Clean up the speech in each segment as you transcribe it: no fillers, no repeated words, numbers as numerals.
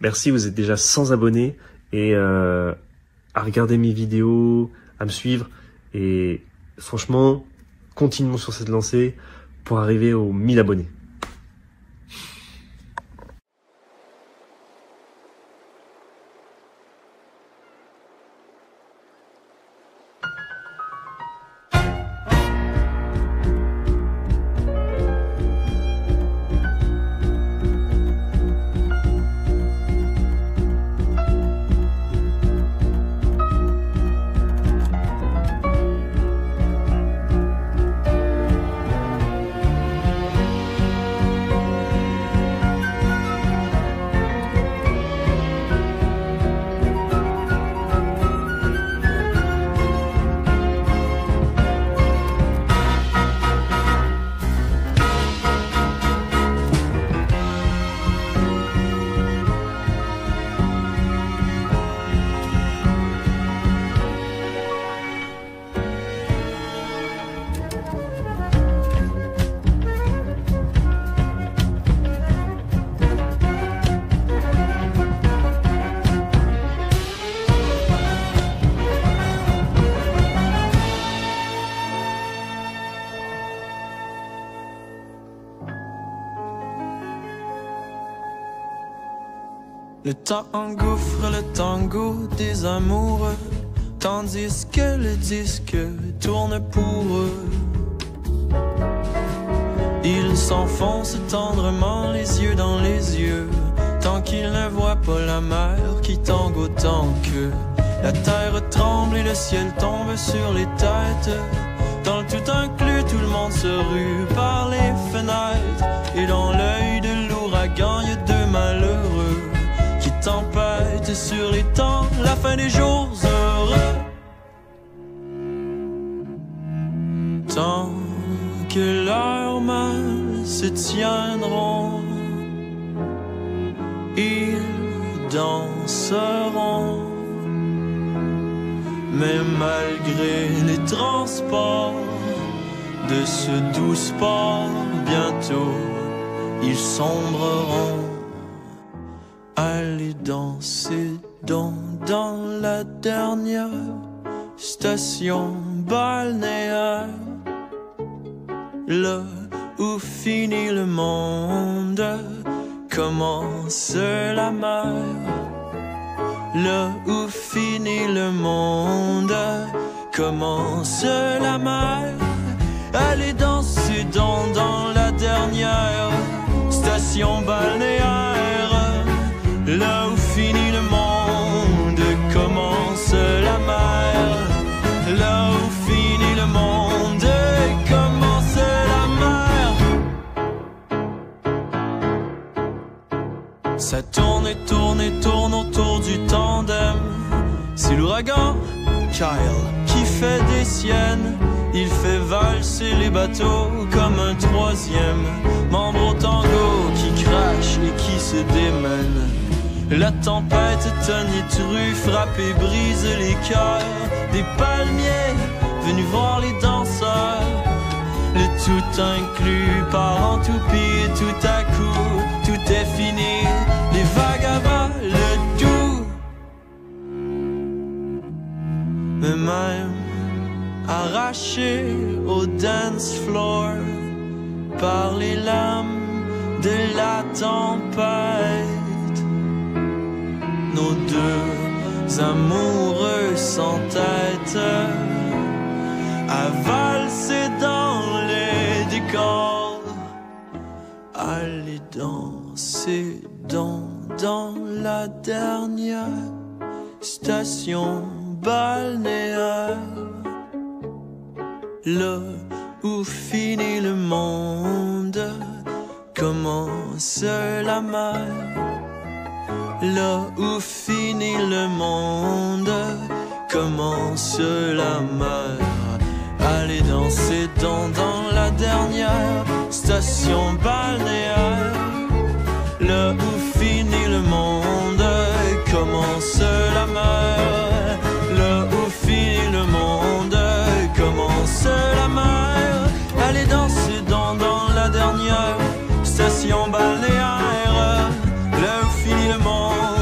Merci, vous êtes déjà 100 abonnés et à regarder mes vidéos, à me suivre. Et franchement, continuons sur cette lancée pour arriver aux 1000 abonnés. Le temps engouffre le tango des amoureux, tandis que le disque tourne pour eux. Ils s'enfoncent tendrement les yeux dans les yeux, tant qu'ils ne voient pas la mer qui tangue autant qu'eux. La terre tremble et le ciel tombe sur les têtes. Dans le tout inclus, tout le monde se rue par les fenêtres. Et dans l'œil de l'ouragan, y a deux malheureux qui tempête sur les temps, la fin des jours heureux. Tant que leurs mains se tiendront, ils danseront. Mais malgré les transports de ce doux sport, bientôt ils sombreront. Allez danser dans la dernière station balnéaire, là où finit le monde, commence la mer. Là où finit le monde, commence la mer. Allez danser dans la dernière station balnéaire. Là où finit le monde, commence la mer. Là où finit le monde, commence la mer. Ça tourne et tourne et tourne autour du tandem. C'est l'ouragan Kyle qui fait des siennes. Il fait valser les bateaux comme un troisième membre au tango qui crache et qui se démène. La tempête tonitruve frappe et brise les cœurs des palmiers venus voir les danseurs. Le tout inclus part en toupie et tout à coup tout est fini. Les vagues avalent le tout. Mais même arraché au dance floor par les lames de la tempête, nos deux amoureux s'entêtent à valser dans les décors. Allez danser dans la dernière station balnéaire. Là où finit le monde, commence la mer. Là où finit le monde, commence la mer. Allez danser dans la dernière station balnéaire. Là où finit le monde, commence la mer. Là où finit le monde, commence la mer. Allez danser dans la dernière station balnéaire. Là où finit le monde.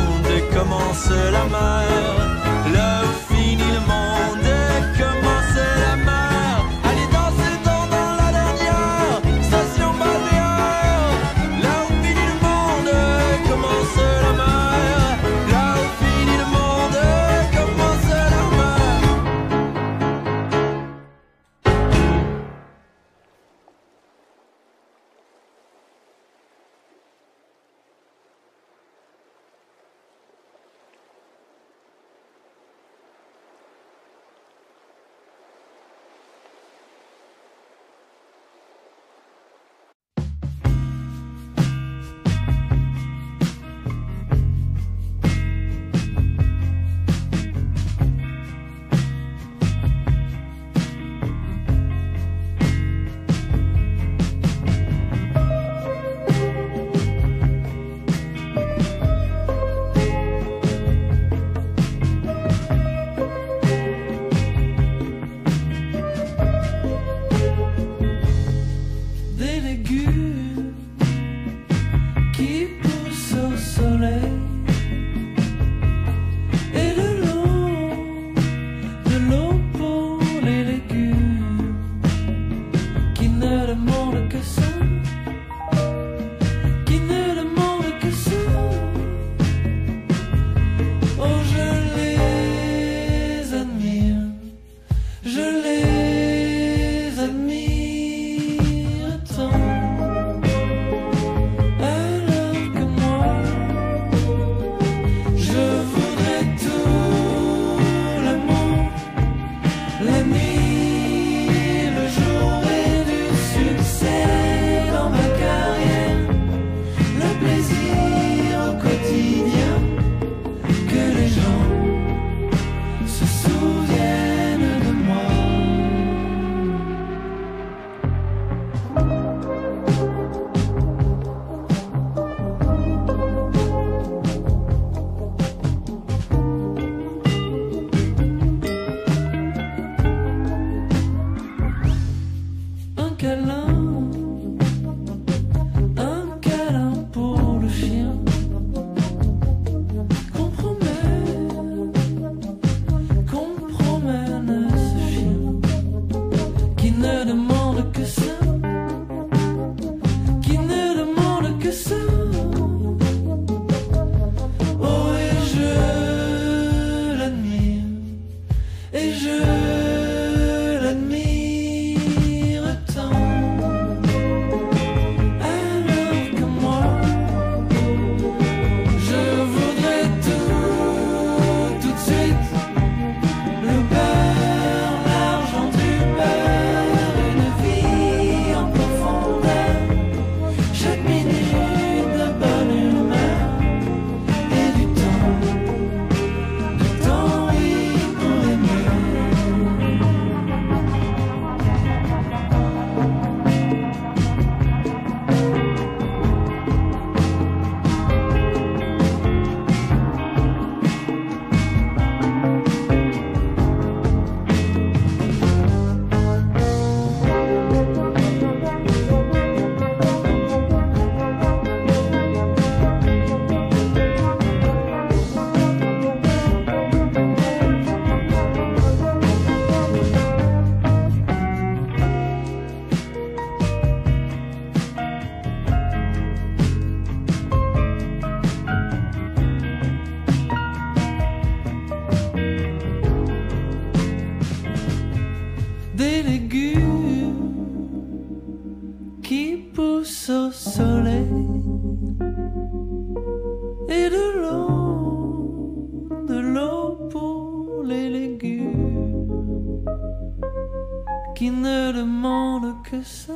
et de l'eau pour les légumes qui ne demandent que ça.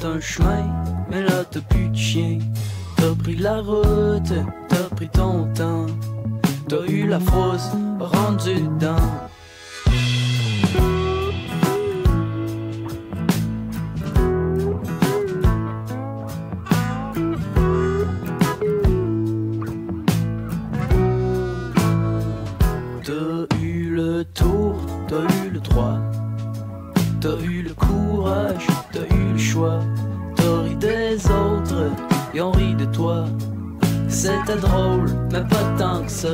Un chemin, mais là t'as plus de chien. T'as pris la route, t'as pris ton temps. T'as eu la frousse rendue dedans. T'as eu le tour, t'as eu le droit. T'as eu le courage, t'as eu le choix. T'as ri des autres, et on rit de toi. C'était drôle, mais pas tant que ça.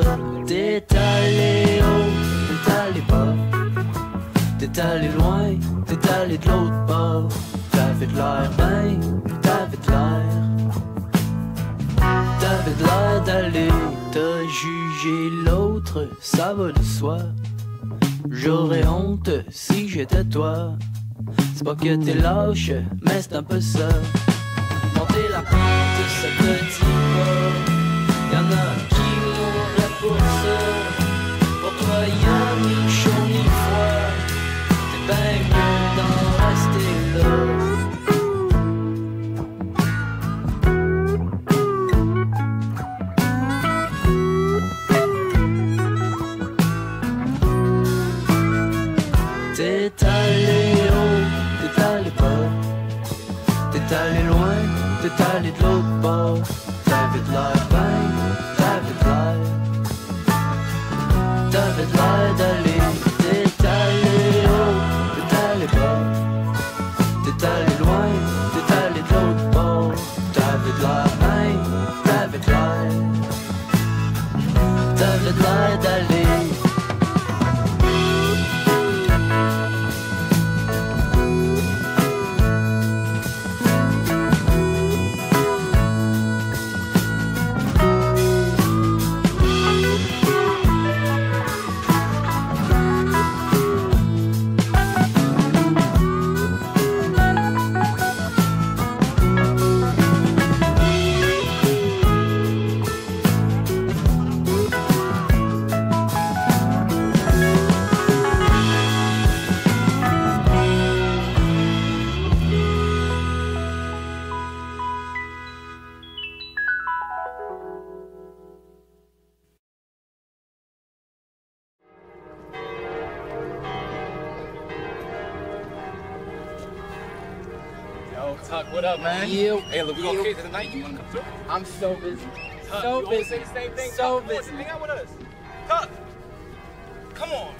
T'es allé haut, t'es allé bas. T'es allé loin, t'es allé de l'autre bord. T'avais de l'air ben, t'avais de l'air. T'avais de l'air d'aller, t'as jugé l'autre, ça va de soi. J'aurais honte si j'étais toi. C'est pas que t'es lâche, mais c'est un peu ça. Monter la pente, ça te dit pas. Y'en a qui mourraient pour ça. Pour toi y'a ni chaud ni froid. T'es ben mieux d'en rester là. T'es allé haut, t'es allé bas. T'es allé loin, t'es allé de l'autre bord. T'avais de l'air ben, t'avais de l'air. Tuck, what up, man? You. Hey, look, we gonna kick tonight. You wanna come through? I'm so busy. Tuck, So you always busy. say the same thing. So Tuck, come on, busy. hang out with us. Tuck, come on.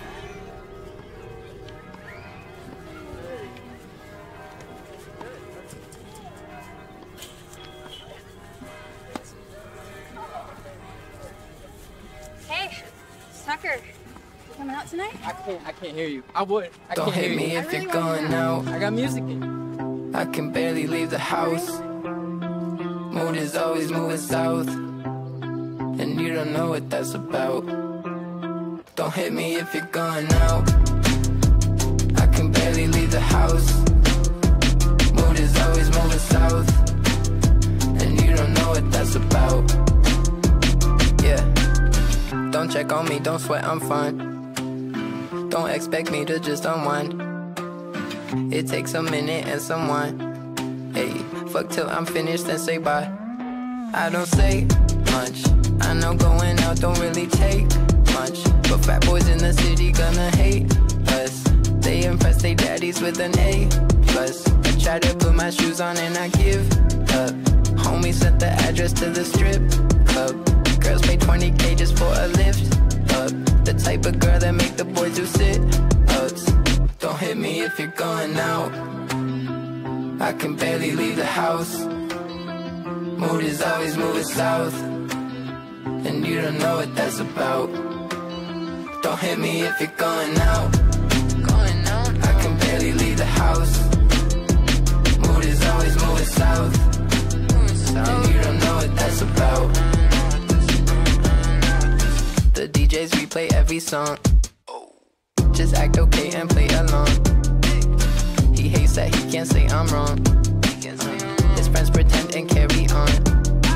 Hey, Tucker, you coming out tonight? I can't hear you. I would. I Don't can't hit hear me you. if I really you're wanna going know. out. I got music in. I can barely leave the house. Mood is always moving south, and you don't know what that's about. Don't hit me if you're going out. I can barely leave the house. Mood is always moving south, and you don't know what that's about. Yeah. Don't check on me, don't sweat, I'm fine. Don't expect me to just unwind. It takes a minute and some wine. Hey, fuck till I'm finished, then say bye. I don't say much. I know going out don't really take much, but fat boys in the city gonna hate us. They impress their daddies with an A+. I try to put my shoes on and I give up. Homie sent the address to the strip club. Girls pay 20K just for a lift up. The type of girl that make the boys do sit-ups. Don't hit me if you're going out. I can barely leave the house. Mood is always moving south, and you don't know what that's about. Don't hit me if you're going out. I can barely leave the house. Mood is always moving south, and you don't know what that's about. The DJs replay every song. Just act okay and play along. He hates that he can't say I'm wrong. His friends pretend and carry on.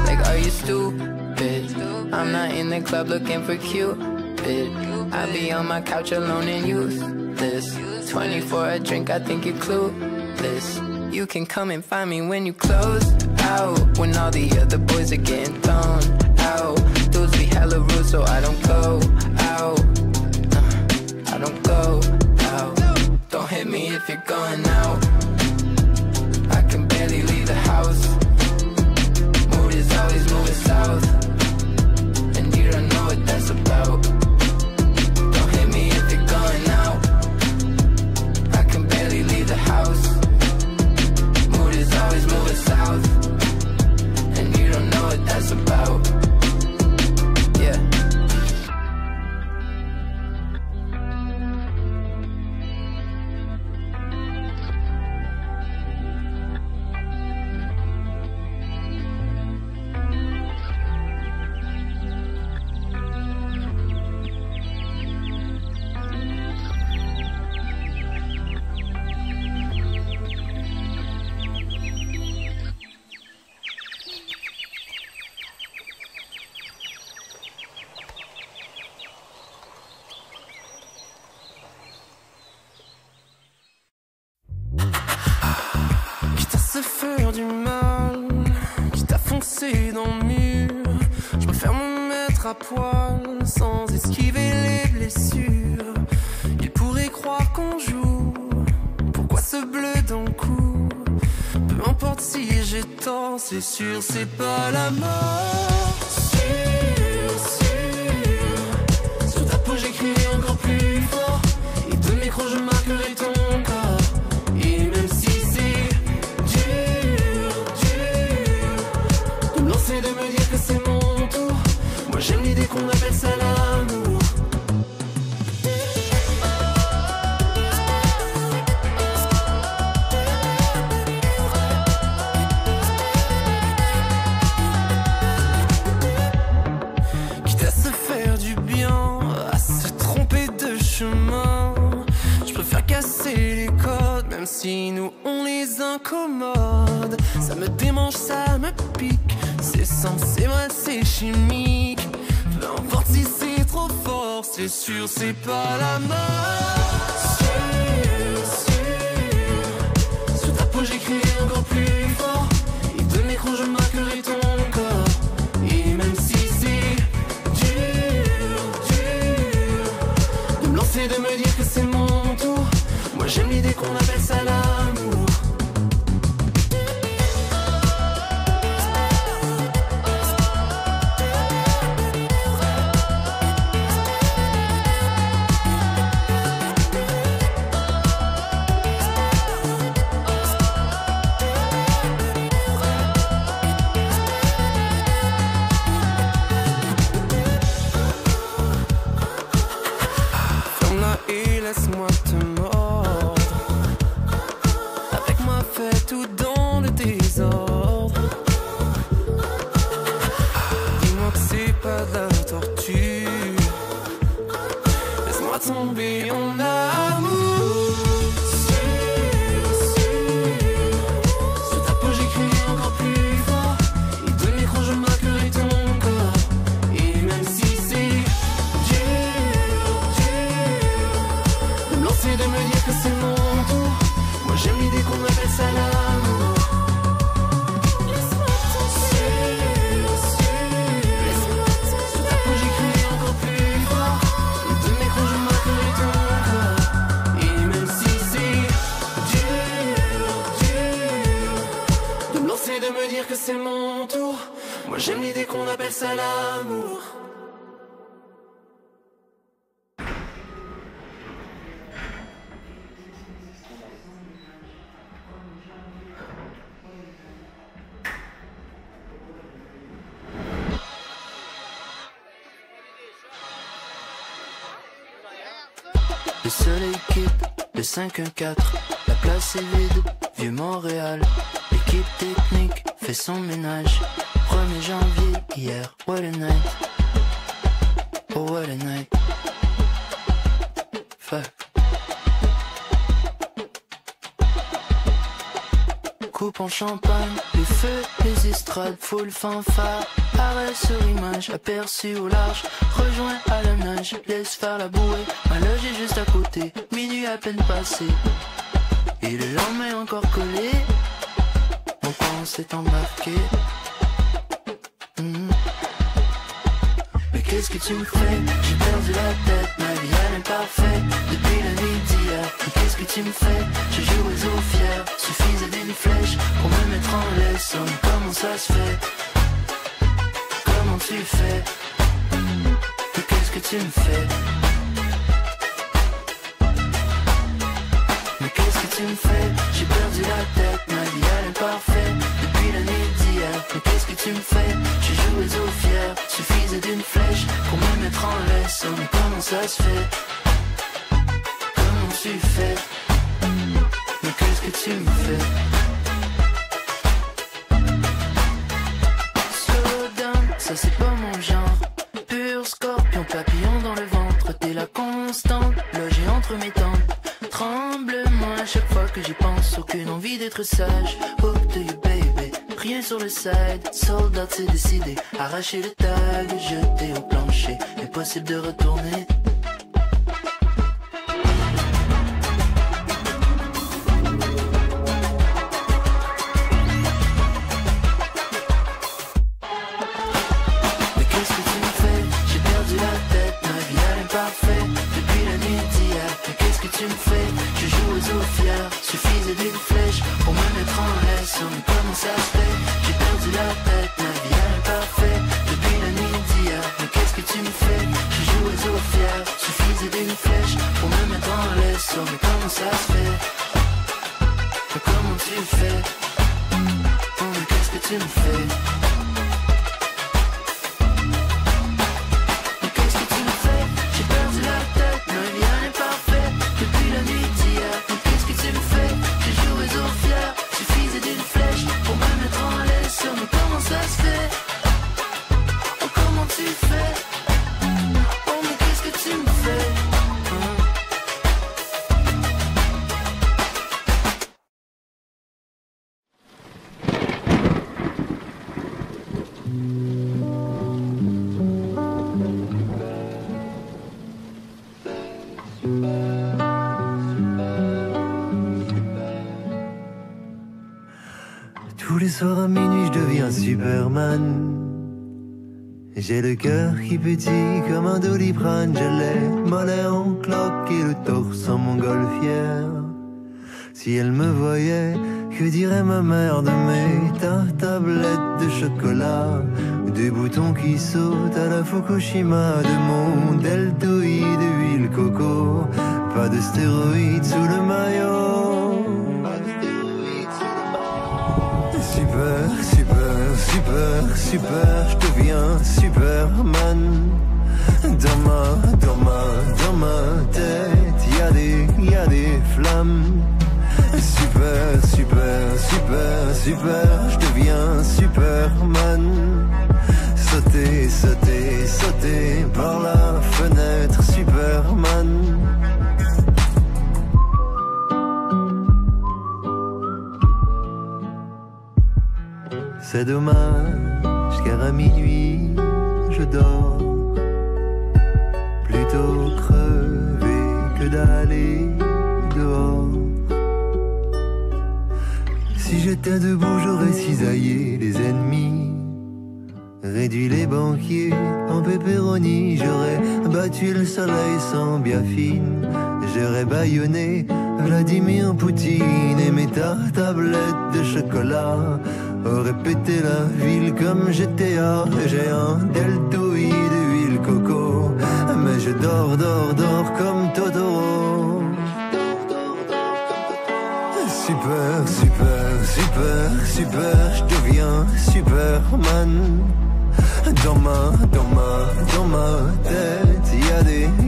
Like, are you stupid? I'm not in the club looking for Cupid. I be on my couch alone and useless. 20 for a drink, I think you're clueless. You can come and find me when you close out, when all the other boys are getting thrown out. Dudes be hella rude, so I don't go out. I don't go out. Don't hit me if you're going out. I can barely leave the house. Mood is always moving south, and you don't know what that's about. Don't hit me if you're going out. I can barely leave the house. Mood is always moving south, and you don't know what that's about. Yeah. Quitte à se faire du mal, quitte à foncer dans le mur, je préfère me mettre à poil sans esquiver les blessures. Ils pourraient croire qu'on joue, pourquoi ce bleu dans le cou? Peu importe si j'ai tort, c'est sûr, c'est pas la mort. Sûr, sur ta peau j'écrirai encore plus fort, et de micro je marquerai ton corps. Et même si c'est dur, de me lancer, de me dire que c'est mon tour, moi j'aime l'idée qu'on appelle ça l'amour. Quitte à se faire du bien, à se tromper de chemin, je préfère casser les codes, même si nous on les incommode. Ça me démange, ça me pique, c'est censé, ouais, c'est chimique. Peu importe si c'est trop fort, c'est sûr, c'est pas la mort. Sur ta peau j'écrirai encore plus fort, et de micro je marquerai ton corps. Et même si c'est dur, de me lancer, de me dire que c'est mon tour, moi j'aime l'idée qu'on appelle ça l'amour. et laisse-moi te mordre. Avec moi fais tout dans le désordre. Dis-moi que c'est pas de la torture. Laisse-moi tomber en amour. Sur ta peau j'écris encore plus fort. Et de micro je marquerai ton corps. Et même si c'est dur de me lancer, de me dire que c'est mon tour. Moi j'aime l'idée qu'on appelle ça l'amour. Laisse-moi tomber. Sur ta peau j'écris encore plus fort. Et de micro je marquerai ton corps. Et même si c'est dur de me lancer, de me dire que c'est mon tour. Moi j'aime l'idée qu'on appelle ça l'amour. Le soleil quitte le 5-1-4, la place est vide, vieux Montréal. L'équipe technique fait son ménage. 1er janvier, hier, what a night. Oh what a night. Fuck. Coupe en champagne, les feux, les estrades, full fanfare. Arrêt sur image, aperçu au large, rejoint à la nage, laisse faire la bouée. Ma loge est juste à côté, minuit à peine passé. Et le lendemain encore collé, mon temps s'est embarqué. Mais qu'est-ce que tu me fais? J'ai perdu la tête, ma vie elle est parfaite. Depuis la nuit d'hier, mais qu'est-ce que tu me fais? Je jouais au fier, suffisait d'une flèche pour me mettre en laisse. Comment ça se fait? Comment tu fais? Mais qu'est-ce que tu me fais? Mais qu'est-ce que tu me fais? J'ai perdu la tête, ma vie elle est parfaite. Depuis la nuit d'hier, mais qu'est-ce que tu me fais? J'ai joué au fier, suffisait d'une flèche pour me mettre en laisse. Mais comment ça se fait? Comment tu fais? Mais qu'est-ce que tu me fais? Slow down, ça c'est pas mon genre. Pur scorpion, papillon dans le ventre. T'es la constante, logée entre mes tempes. Tremble-moi à chaque fois que j'y pense. Aucune envie d'être sage. Hook to you baby, rien sur le side. Soldat c'est décidé, arracher le tag, jeter au plancher. Impossible de retourner. Tu me fais, je joue aux eaux fières. Suffisait d'une flèche pour me mettre en laisse. Mais comment ça se fait? J'ai perdu la tête, ma vie elle est parfaite. Depuis la nuit d'hier, mais qu'est-ce que tu me fais? Je joue aux eaux fières. Suffisait d'une flèche pour me mettre en laisse. Mais comment ça se fait? Mais comment tu fais? Oh mais qu'est-ce que tu me fais? Mais qu'est-ce que tu me fais? J'ai perdu la tête, ma vie elle est parfaite. Depuis la nuit d'hier, mais qu'est-ce que tu me fais? J'ai joué aux fiers, suffisait d'une flèche pour me mettre en laisse. Mais comment ça se fait? Oh comment tu fais? Oh mais qu'est-ce que tu me fais? Tous les soirs à minuit je deviens Superman. J'ai le cœur qui pétille comme un Doliprane. J'ai les mollets en cloque et le torse en montgolfière. Si elle me voyait, que dirait ma mère de mes tablettes de chocolat? Des boutons qui sautent à la Fukushima, de mon deltoïde d'huile coco. Pas de stéroïdes sous le maillot. Super, super, super, super, je deviens Superman. Dans ma tête, flammes. Super, super, super, super, je deviens Superman. Sauter, sauter, sauter par la fenêtre, Superman. C'est dommage car à minuit je dors, plutôt crevé que d'aller dehors. Si j'étais debout j'aurais cisaillé les ennemis, réduit les banquiers en pepperoni. J'aurais battu le soleil sans biafine, j'aurais bâillonné Vladimir Poutine. Et mes tablettes de chocolat auraient pété la ville comme GTA. J'ai un deltoïde d'huile coco, mais je dors, dors, dors comme Totoro. Super, super, super, super, je deviens Superman. Dans ma tête,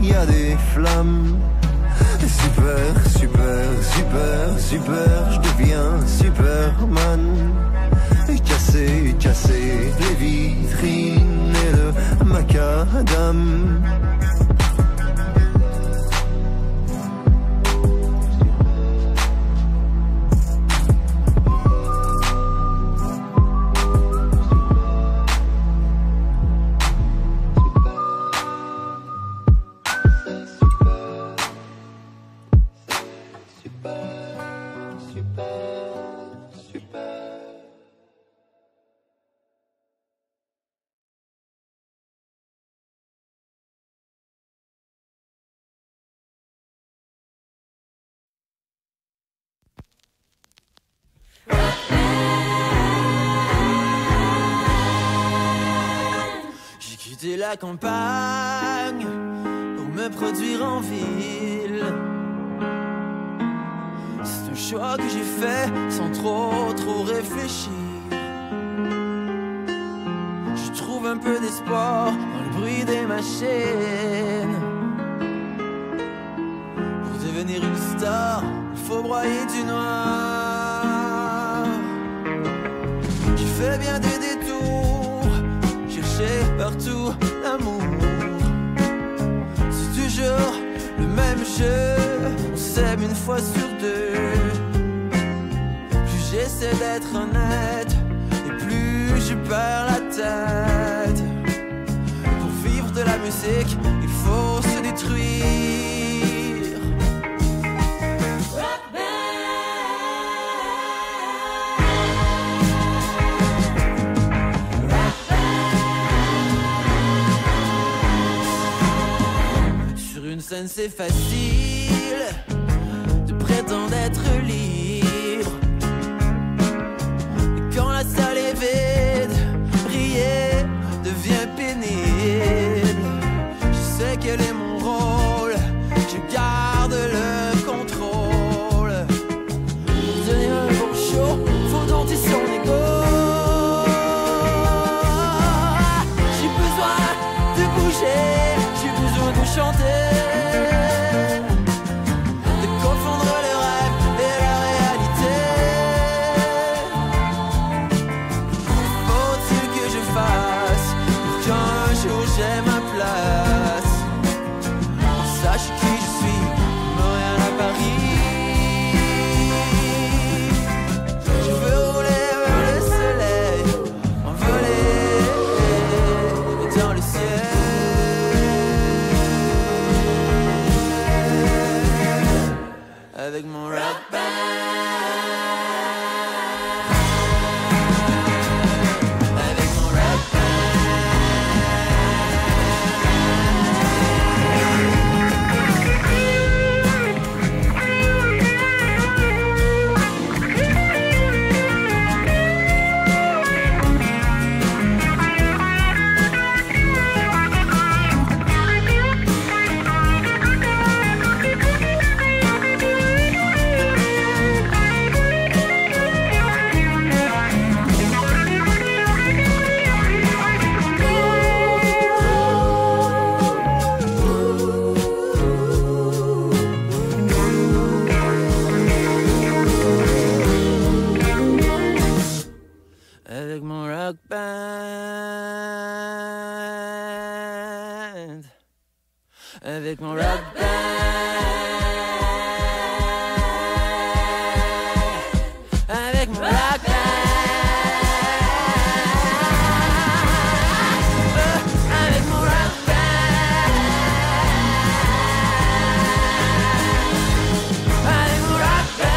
y a des flammes. Super, super, super, super, je deviens Superman. Casser, casser les vitrines et le macadam. J'ai quitté la campagne pour me produire en ville. C'est un choix que j'ai fait sans trop réfléchir. Je trouve un peu d'espoir dans le bruit des machines. Pour devenir une star, il faut broyer du noir. J'ai fait bien des détours, chercher partout l'amour. C'est toujours le même jeu, on s'aime une fois sur deux. Plus j'essaie d'être honnête et plus je perds la tête. Pour vivre de la musique, il faut se détruire. C'est facile de prétendre être libre. Et quand la salle est vide, briller devient pénible. Je sais quel est mon rôle, je garde le contrôle. Pour tenir un bon show, faut dompter son ego. J'ai besoin de bouger, j'ai besoin de chanter. Avec mon rock band. Avec mon rock band. avec mon rock band. Avec mon rock band. Avec mon rock band. Avec mon rock band.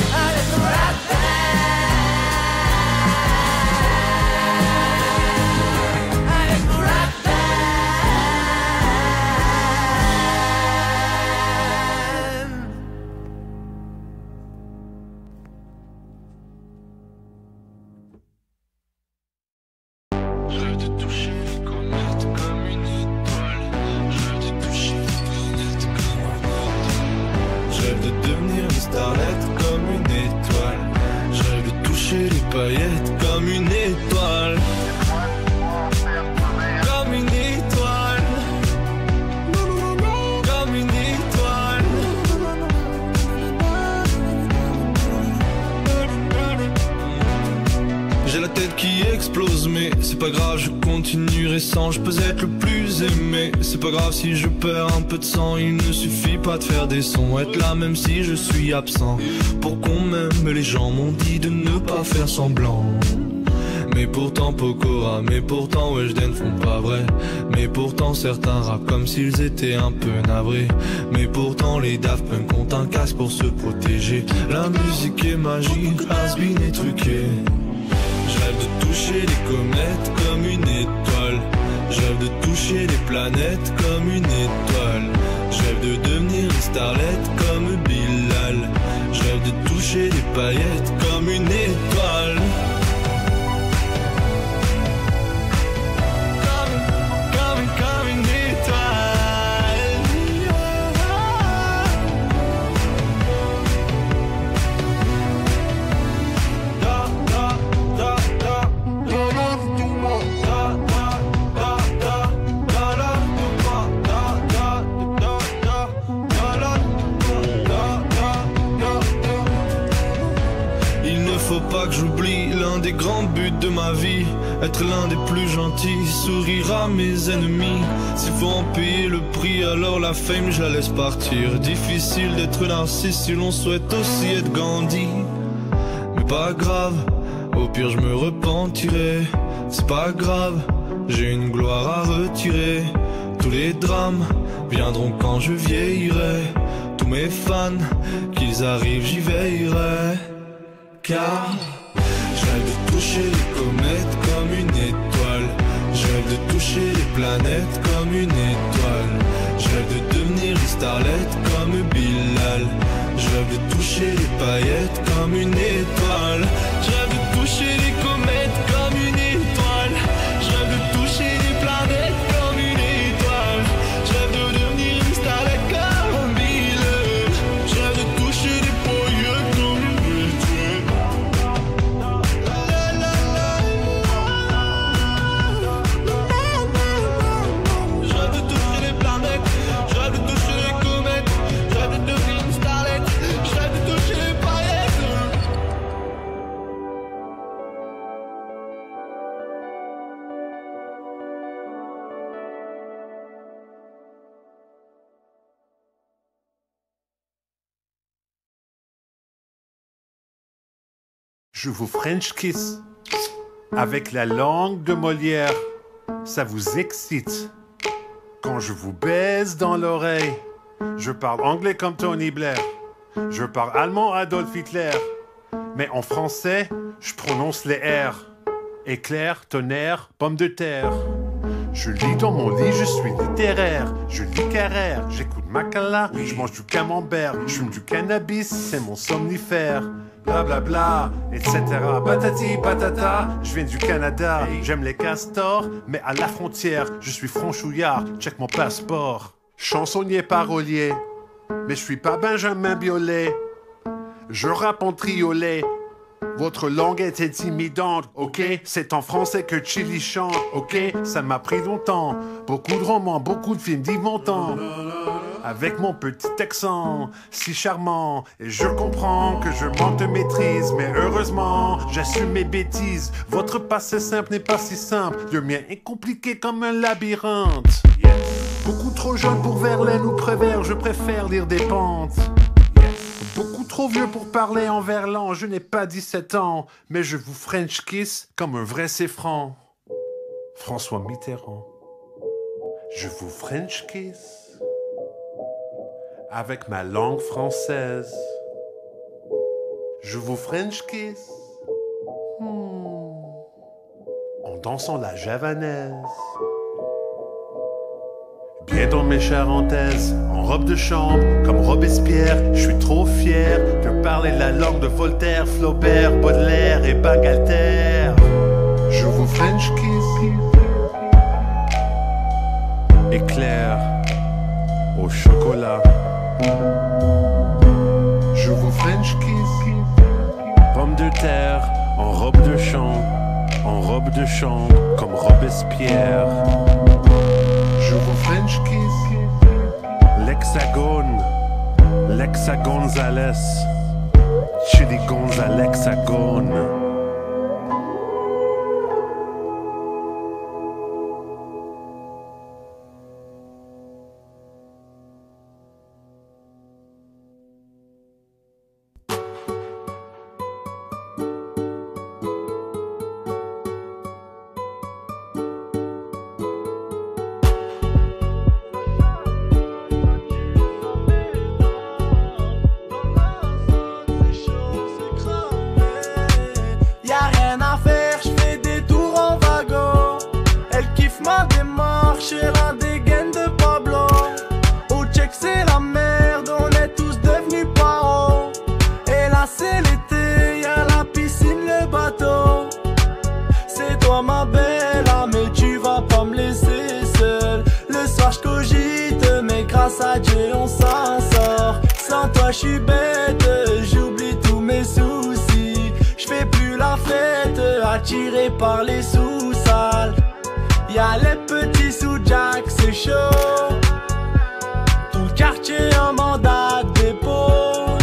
Avec mon rock band. Avec mon rock band. Je rêve de toucher les comètes comme une étoile. Je rêve de toucher les comètes comme une étoile. Je rêve de devenir une starlette comme une étoile. Je rêve de toucher les paillettes comme une étoile. Comme une étoile. Comme une étoile. J'ai la tête qui explose, mais c'est pas grave, je continuerai sans. Je peux être le plus aimé, c'est pas grave si je perds un peu de sang. Il ne suffit pas de faire des sons, être là même si je suis absent. Pour qu'on m'aime, les gens m'ont dit de ne pas faire semblant. Mais pourtant Pokora, mais pourtant Weshden font pas vrai. Mais pourtant certains rappent comme s'ils étaient un peu navrés. Mais pourtant les Daft Punk ont un casque pour se protéger. La musique est magique, has-been et truquée. Je rêve de toucher les comètes comme une étoile. Je rêve de toucher les planètes comme une étoile. Je rêve de devenir une starlette comme Bilal. Je rêve de toucher les paillettes comme une étoile. Comme une étoile. Da, da, da, da, da, da, da, da, da, il ne faut pas que j'oublie l'un des grands buts de ma vie, être l'un des plus gentils, sourire à mes ennemis. S'il faut en payer le prix, alors la fame je la laisse partir. Difficile d'être narcisse si l'on souhaite aussi être Gandhi. Mais pas grave, au pire je me repentirai. C'est pas grave, j'ai une gloire à retirer. Tous les drames viendront quand je vieillirai. Tous mes fans, qu'ils arrivent j'y veillerai. Car je rêve de toucher les comètes comme une étoile. Je rêve de toucher les planètes comme une étoile. Je rêve de devenir une starlette comme Bilal. Je rêve de toucher les paillettes comme une étoile. Je rêve de toucher les comètes comme une étoile. Je rêve de toucher les planètes comme une étoile. Je rêve de devenir une starlette comme Bilal. Je rêve de toucher les paillettes comme une étoile. Je rêve de toucher les planètes. Je rêve de toucher les comètes. Je rêve de devenir une starlette. Je rêve de toucher les paillettes. Je vous French kiss avec la langue de Molière. Ça vous excite quand je vous baise dans l'oreille. Je parle anglais comme Tony Blair. Je parle allemand Adolf Hitler. Mais en français, je prononce les R. Éclair, tonnerre, pomme de terre. Je lis dans mon lit, je suis littéraire. Je lis Carrère, j'écoute Makala. Je mange du camembert, je fume du cannabis, c'est mon somnifère. Blablabla, bla, bla, etc. Patati patata, je viens du Canada. J'aime les castors, mais à la frontière, je suis franchouillard, check mon passeport. Chansonnier parolier, mais je suis pas Benjamin Biolay. Je rappe en triolet. Votre langue est intimidante, ok? C'est en français que Chili chante, ok? Ça m'a pris longtemps. Beaucoup de romans, beaucoup de films d'Yves Montand. avec mon petit accent si charmant. Et je comprends que je manque de maîtrise, mais heureusement, j'assume mes bêtises. Votre passé simple n'est pas si simple, le mien est compliqué comme un labyrinthe. Beaucoup trop jeune pour Verlaine ou Prévert, je préfère lire des pentes. Beaucoup trop vieux pour parler en verlan, je n'ai pas 17 ans, mais je vous French kiss comme un vrai séfran. François Mitterrand. Je vous French kiss avec ma langue française. Je vous French kiss en dansant la javanaise. Bien dans mes charentaises, en robe de chambre, comme Robespierre, je suis trop fier de parler la langue de Voltaire, Flaubert, Baudelaire et Bangalter. Je vous French kiss, éclair au chocolat. Je vous French kiss, pomme de terre, en robe de chambre, comme Robespierre. Je vous French kiss, l'hexagone, l'hexagonzales, Chili Gonzalexagone. Attiré par les sous-salles, y'a les petits sous Jack, c'est chaud. Tout le quartier en mandat de dépôt.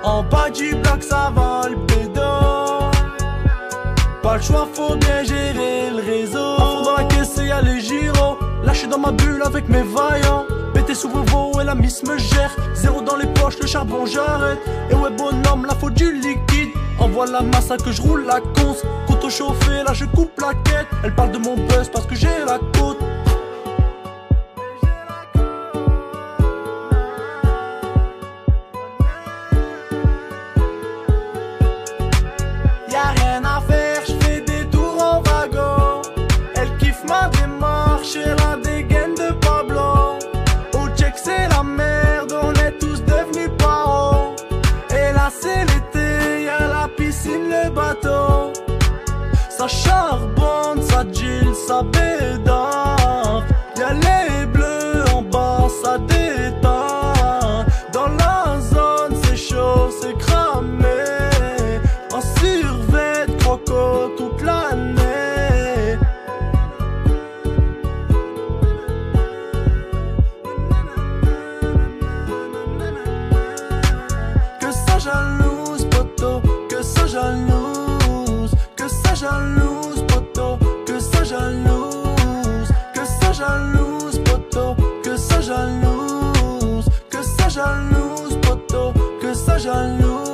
En bas du bloc ça va le pédo. Pas le choix, faut bien gérer le réseau. À fond dans la caisse et y'a les gyros. Là j'suis dans ma bulle avec mes vaillants. Pété sous Volvo et la miss me gère. Zéro dans les poches, le charbon j'arrête. Et ouais bonhomme, la faute du liquide. Envoie la massa que je roule la conce. Couteau chauffé, là je coupe la quête. Elle parle de mon buzz parce que j'ai la côte. Y'a rien à faire, je fais des tours en wagon. Elle kiffe ma démarche, elle a des gaines de Pablo. Au check c'est la merde, on est tous devenus parents. Et là c'est l'été, y'a la piscine, le bateau. Ça charbonne, ça gile, ça bédard. Y'a les bleus en bas, ça détend. Dans la zone c'est chaud, c'est cramé. En survêt, croco toute l'année. Que ça jalouse, poteau, que ça jalouse. Que ça jalouse, poteau, que ça jalouse. Que ça jalouse, poteau, que ça jalouse. Que ça jalouse, poteau, que ça jalouse.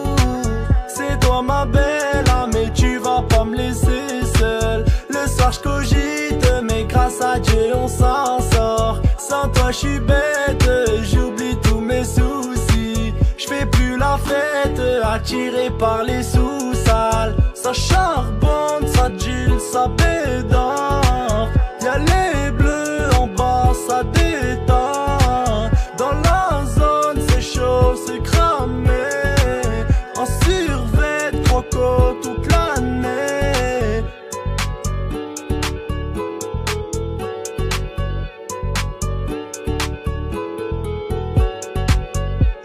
C'est toi ma belle, mais tu vas pas me laisser seul. Le soir je cogite, mais grâce à Dieu on s'en sort. Sans toi je suis bête, j'oublie tous mes soucis. Je fais plus la fête, attiré par les sous-salles. Ça charbonne, ça gile, ça bédard. Y'a les bleus en bas, ça détend. Dans la zone c'est chaud, c'est cramé. En survêt, croco toute l'année.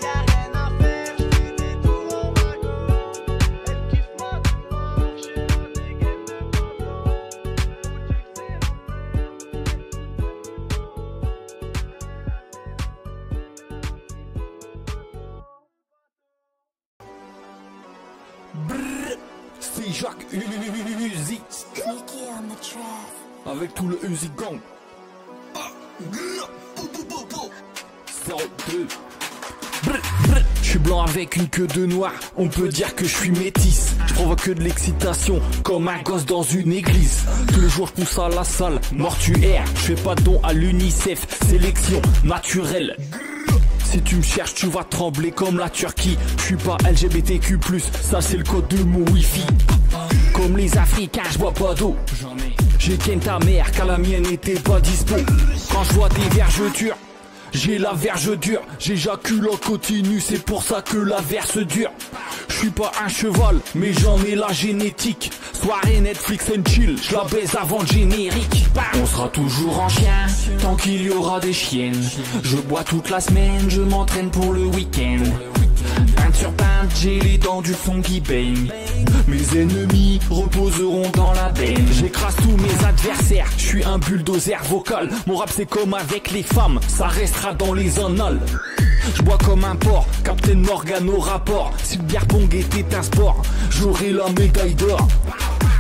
Y'a rien à faire, je fais des tours en wagon. Elle kiffe ma démarche, elle a des gaines de Pablo. Brrr, c'est Jacques Uzi. Avec tout le Uzi Gang. 102. Je suis blanc avec une queue de noir, on peut dire que je suis métisse. Je provoque que de l'excitation, comme un gosse dans une église. Tous les jours je pousse à la salle, mortuaire. Je fais pas de don à l'UNICEF, sélection naturelle. Si tu me cherches, tu vas trembler comme la Turquie. Je suis pas LGBTQ+, ça c'est le code de mon wifi. Comme les Africains, je bois pas d'eau. J'ai ken ta mère, car la mienne était pas dispo. Quand je vois des vergetures, j'ai la verge dure, j'éjacule en continu, c'est pour ça que la verse dure. Je suis pas un cheval, mais j'en ai la génétique. Soirée Netflix and chill, je la baise avant le générique. On sera toujours en chien, tant qu'il y aura des chiennes. Je bois toute la semaine, je m'entraîne pour le week-end. Peinte sur peinte, j'ai les dents du fond qui baignent. Mes ennemis reposeront dans la benne. J'écrase tous mes adversaires, je suis un bulldozer vocal. Mon rap c'est comme avec les femmes, ça restera dans les annales. Je bois comme un porc, Captain Morgan au rapport. Si le bière pong était un sport, j'aurais la médaille d'or.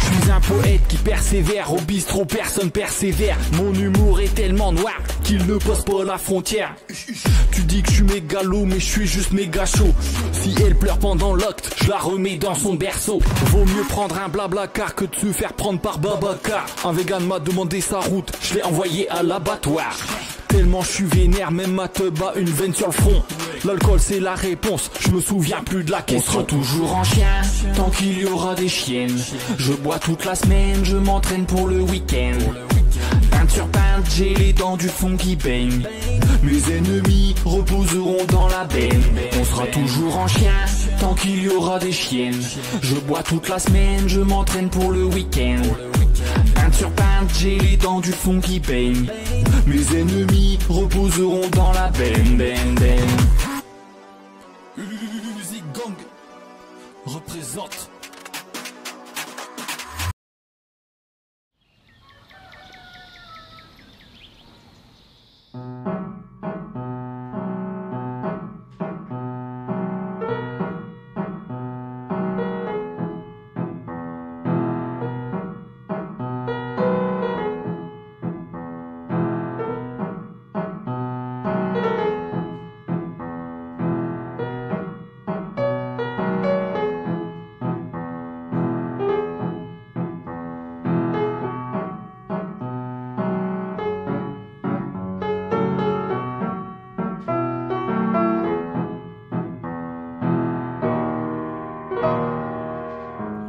Je suis un poète qui persévère, au bistrot personne persévère. Mon humour est tellement noir qu'il ne passe pas la frontière. Tu dis que je suis mégalo mais je suis juste méga chaud. Si elle pleure pendant l'acte, je la remets dans son berceau. Vaut mieux prendre un blabla car que de se faire prendre par Babacar. Un vegan m'a demandé sa route, je l'ai envoyé à l'abattoir. Tellement je suis vénère, même ma teub a une veine sur le front. L'alcool c'est la réponse, je me souviens plus de la question. On sera toujours en chien, tant qu'il y aura des chiennes. Je bois toute la semaine, je m'entraîne pour le week-end. Peinte sur peinte, j'ai les dents du fond qui baignent. Mes ennemis reposeront dans la benne. On sera toujours en chien, tant qu'il y aura des chiennes. Je bois toute la semaine, je m'entraîne pour le week-end. Peinte sur peinte, j'ai les dents du fond qui baignent. Mes ennemis reposeront dans la benne, benne, benne. Uzi Gang représente.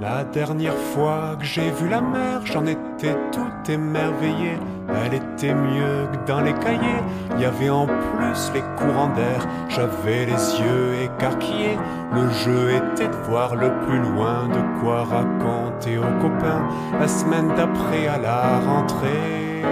La dernière fois que j'ai vu la mer, j'en étais tout émerveillé. Elle était mieux que dans les cahiers, il y avait en plus les courants d'air. J'avais les yeux écarquillés, le jeu était de voir le plus loin. De quoi raconter aux copains la semaine d'après à la rentrée.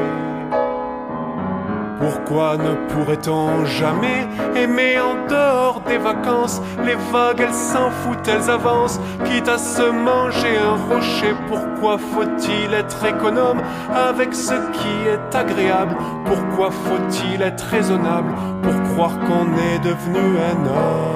Pourquoi ne pourrait-on jamais aimer en dehors des vacances? Les vagues, elles s'en foutent, elles avancent, quitte à se manger un rocher. Pourquoi faut-il être économe avec ce qui est agréable? Pourquoi faut-il être raisonnable pour croire qu'on est devenu un homme?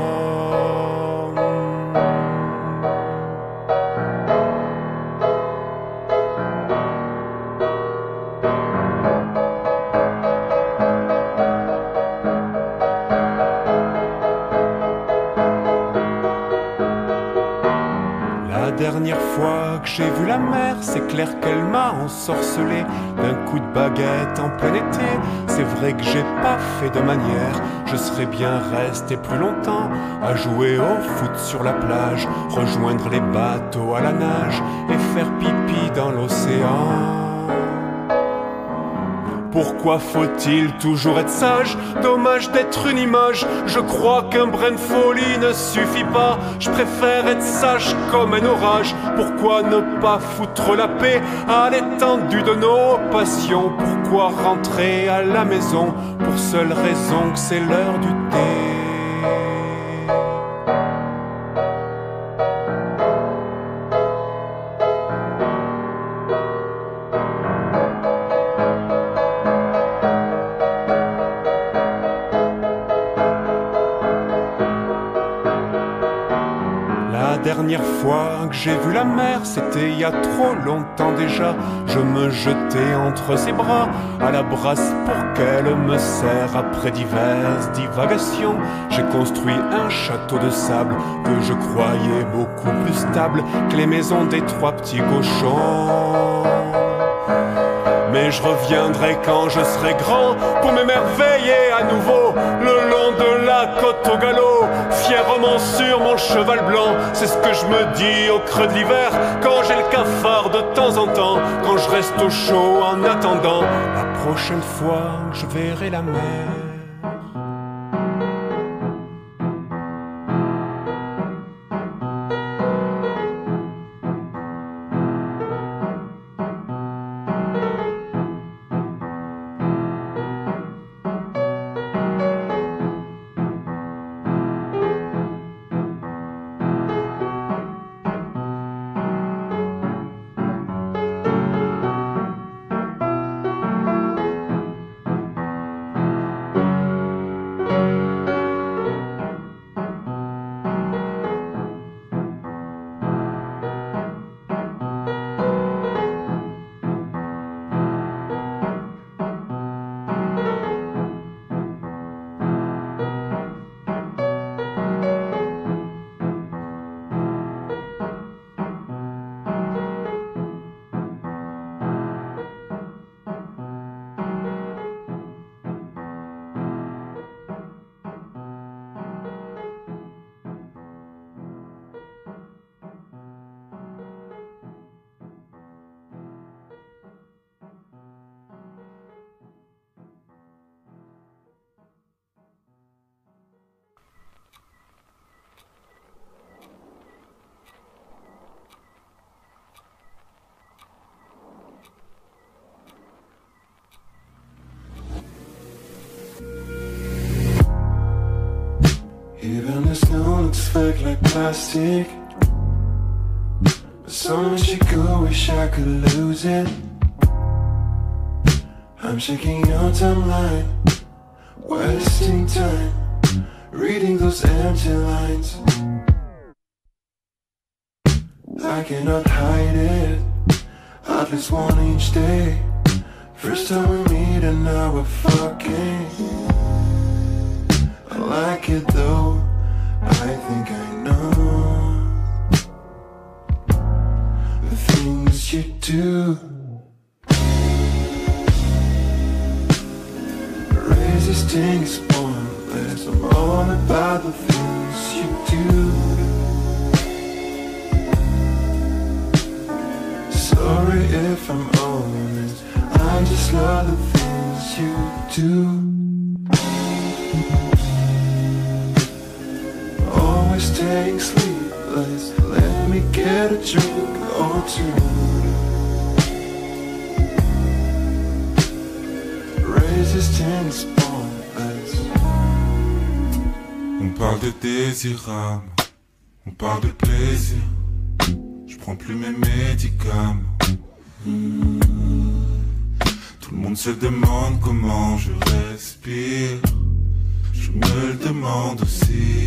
La dernière fois que j'ai vu la mer, c'est clair qu'elle m'a ensorcelé d'un coup de baguette en plein été. C'est vrai que j'ai pas fait de manière, je serais bien resté plus longtemps à jouer au foot sur la plage, rejoindre les bateaux à la nage et faire pipi dans l'océan. Pourquoi faut-il toujours être sage? Dommage d'être une image. Je crois qu'un brin de folie ne suffit pas. Je préfère être sage comme un orage. Pourquoi ne pas foutre la paix à l'étendue de nos passions? Pourquoi rentrer à la maison pour seule raison que c'est l'heure du thé? La dernière fois que j'ai vu la mer, c'était il y a trop longtemps déjà. Je me jetais entre ses bras à la brasse pour qu'elle me serre. Après diverses divagations, j'ai construit un château de sable que je croyais beaucoup plus stable que les maisons des trois petits cochons. Mais je reviendrai quand je serai grand pour m'émerveiller à nouveau le long de la côte au galop, fièrement sur mon cheval blanc. C'est ce que je me dis au creux de l'hiver quand j'ai le cafard de temps en temps, quand je reste au chaud en attendant la prochaine fois que je verrai la mer. Even the snow looks fake like plastic, but so much you go, wish I could lose it. I'm checking your timeline, wasting time, reading those empty lines. I cannot hide it, at least one each day. First time we meet and now we're fucking. I like it though, I think I know the things you do. Resisting is pointless, I'm all about the things you do. Sorry if I'm honest, I just love the things you do. Always staying sleepless, let me get a drink or two. Resistance pointless. On parle de désirable, on parle de plaisir. Je prends plus mes médicaments. Tout le monde se demande comment je respire. Je me le demande aussi.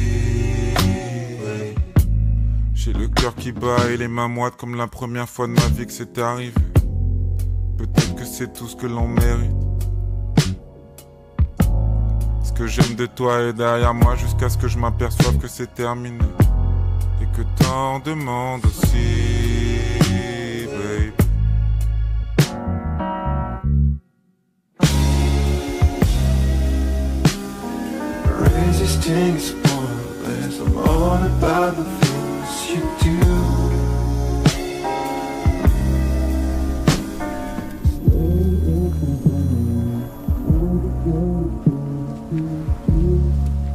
J'ai le cœur qui bat et les mains moites comme la première fois de ma vie que c'est arrivé. Peut-être que c'est tout ce que l'on mérite. Ce que j'aime de toi est derrière moi jusqu'à ce que je m'aperçoive que c'est terminé. Et que t'en demandes aussi, babe. Resisting is pointless, I'm all about the things you do.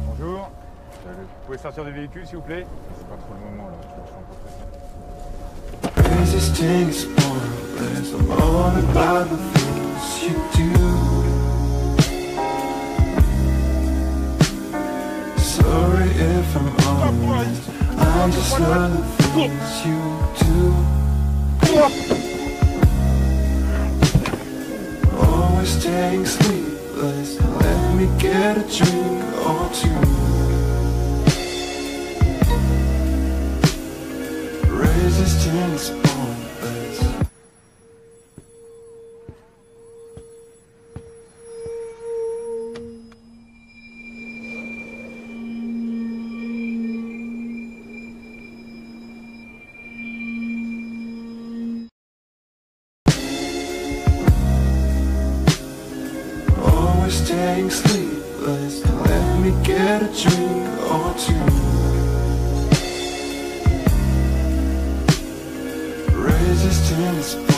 Bonjour, vous pouvez sortir du véhicule s'il vous plaît? C'est pas trop le moment là, je suis Resisting is pointless, I'm all about the things you do. Sorry if I'm honest, I just love the things you do. Always staying sleepless, let me get a drink or two. Resistance bombers. Always staying sleepless. Let me get a drink or two. Resistance bombers.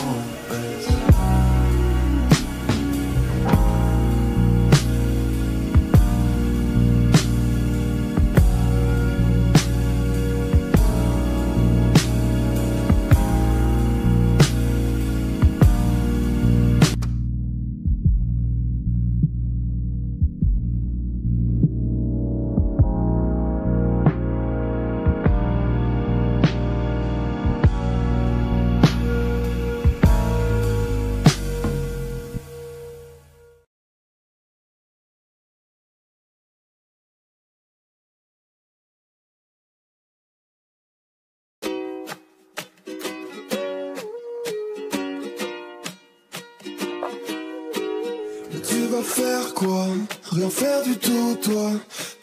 Tu vas faire quoi? Rien faire du tout, toi.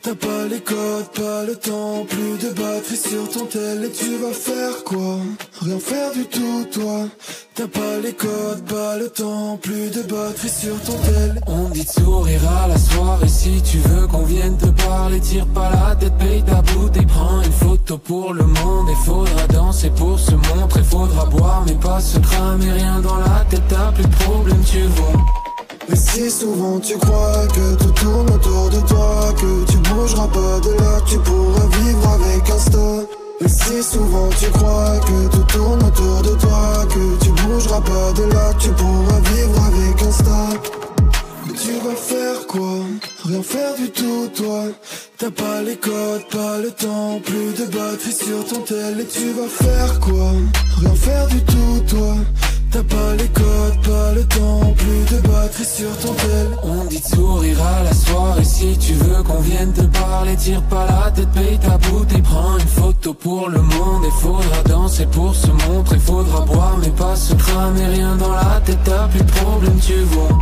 T'as pas les codes, pas le temps, plus de batterie sur ton tel. Et tu vas faire quoi? Rien faire du tout, toi. T'as pas les codes, pas le temps, plus de batterie sur ton tel. On dit de sourire à la soirée. Si tu veux qu'on vienne te parler, tire pas la tête, paye ta bouteille, prends une photo pour le monde. Et faudra danser pour se montrer, faudra boire mais pas se cramer. Rien dans la tête, t'as plus de problème, tu vois. Mais si souvent tu crois que tout tourne autour de toi, que tu bougeras pas de là, que tu pourras vivre avec un stop. Mais si souvent tu crois que tout tourne autour de toi, que tu bougeras pas de là, que tu pourras vivre avec un stop. Mais tu vas faire quoi? Rien faire du tout, toi. T'as pas les codes, pas le temps, plus de batterie sur ton tel. Et tu vas faire quoi? Rien faire du tout, toi. T'as pas les codes, pas le temps, plus de batterie sur ton tel. On dit de sourire à la soirée. Si tu veux qu'on vienne te parler, tire pas la tête, paye ta bouteille, prends une photo pour le monde. Et faudra danser pour se montrer, faudra boire mais pas se cramer. Rien dans la tête, t'as plus de problème, tu vois.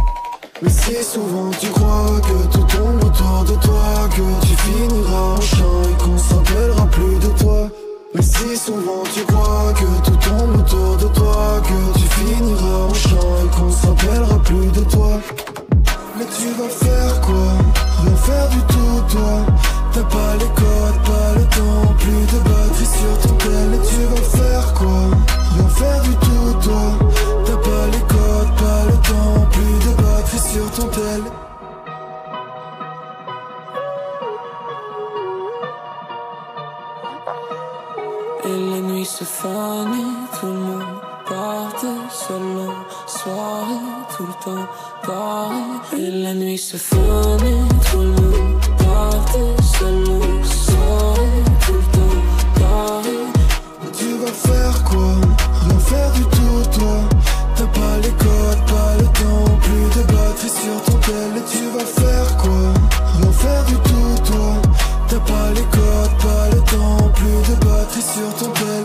Mais si souvent tu crois que tout tourne autour de toi, que tu finiras en chant et qu'on s'appellera plus de toi. Mais si souvent tu crois que tout tourne autour de toi, que tu finiras en chant et qu'on s'appellera plus de toi. Mais tu vas faire quoi? Rien faire du tout, toi. T'as pas les codes, pas le temps, plus de batterie sur ton tel. Et tu vas faire quoi? Rien faire du tout, toi. T'as pas les codes, pas le temps, plus de batterie sur ton tel. Et la nuit se fanait, tout le monde partait seul en soirée, tout le temps pareil. Et la nuit se fanait, tout le monde partait seul en soirée, tout le temps pareil. Tu vas faire quoi? Rien faire du tout, toi. T'as pas les codes, pas le temps, plus de batterie sur ton tel. Et tu vas faire quoi? Rien faire du tout, toi. T'as pas les codes, pas le temps, plus de batterie sur ton tel.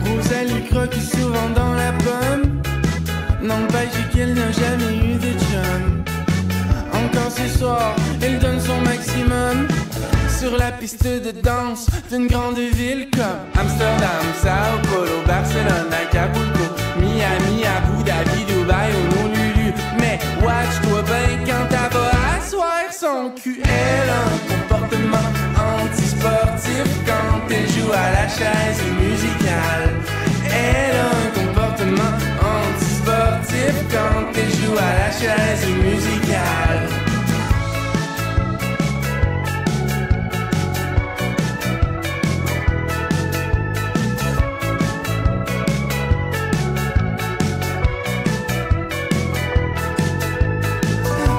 Rosalie croque souvent dans la pomme. N'empêche qu'elle n'a jamais eu de chum. Encore ce soir, elle donne son maximum sur la piste de danse d'une grande ville comme Amsterdam, Sao Paulo, Barcelone, Acapulco, Miami, Abu Dhabi, Dubaï ou Honolulu. Mais watch-toi bien quand elle va asseoir son cul. Elle a un comportement antisportif quand elle joue à la chaise musicale. Elle a un comportement antisportif quand elle joue à la chaise musicale.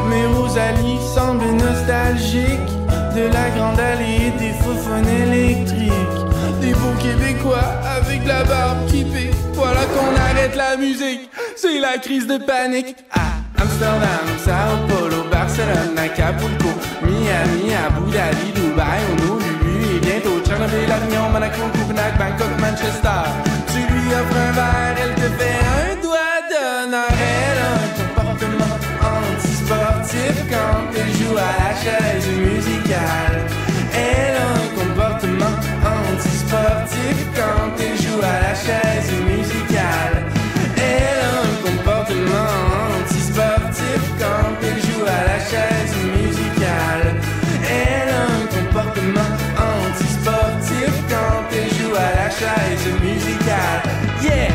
Mais Rosalie semble nostalgique de la grande allée des faufons électriques. Des beaux Québécois avec de la barbe qui pique. Voilà qu'on arrête la musique, c'est la crise de panique. Amsterdam, Sao Paulo, Barcelone, Acapulco, Miami, Abu Dhabi, Dubaï, Honolulu et bientôt Tchernobyl, Avignon, Monaco, Copenhague, Bangkok, Manchester. Tu lui offres un verre, elle te fait un doigt d'honneur. Elle a un comportement anti-sportif quand elle joue à la chaise musicale. Elle a un comportement anti-sportif quand elle joue à la chaise musicale. Elle a un comportement anti-sportif quand elle joue à la chaise musicale. Elle a un comportement anti-sportif quand elle joue à la chaise musicale. Yeah!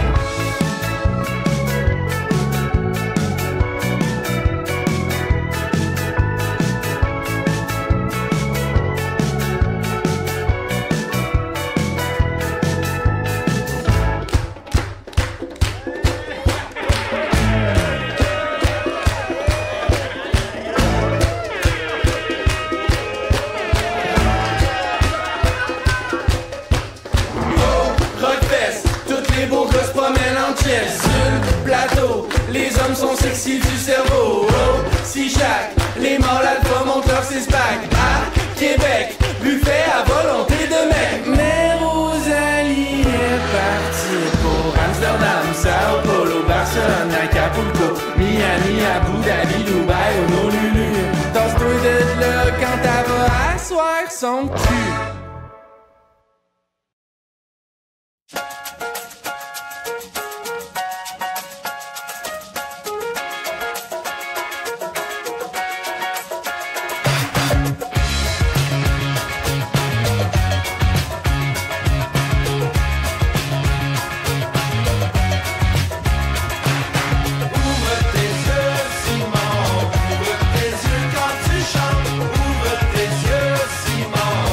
Sur le plateau, les hommes sont sexy du cerveau. Oh, si chaque, les mâles alpha montent leur six-pack. À Québec, buffet à volonté de mec. Mais Rosalie est partie pour Amsterdam, Sao Paulo, Barcelone, Acapulco, Miami, Abu Dhabi, Dubaï, Honolulu. Danse-toi de là quand elle va asseoir son cul. Ouvre tes yeux quand tu chantes, ouvre tes yeux, Simon.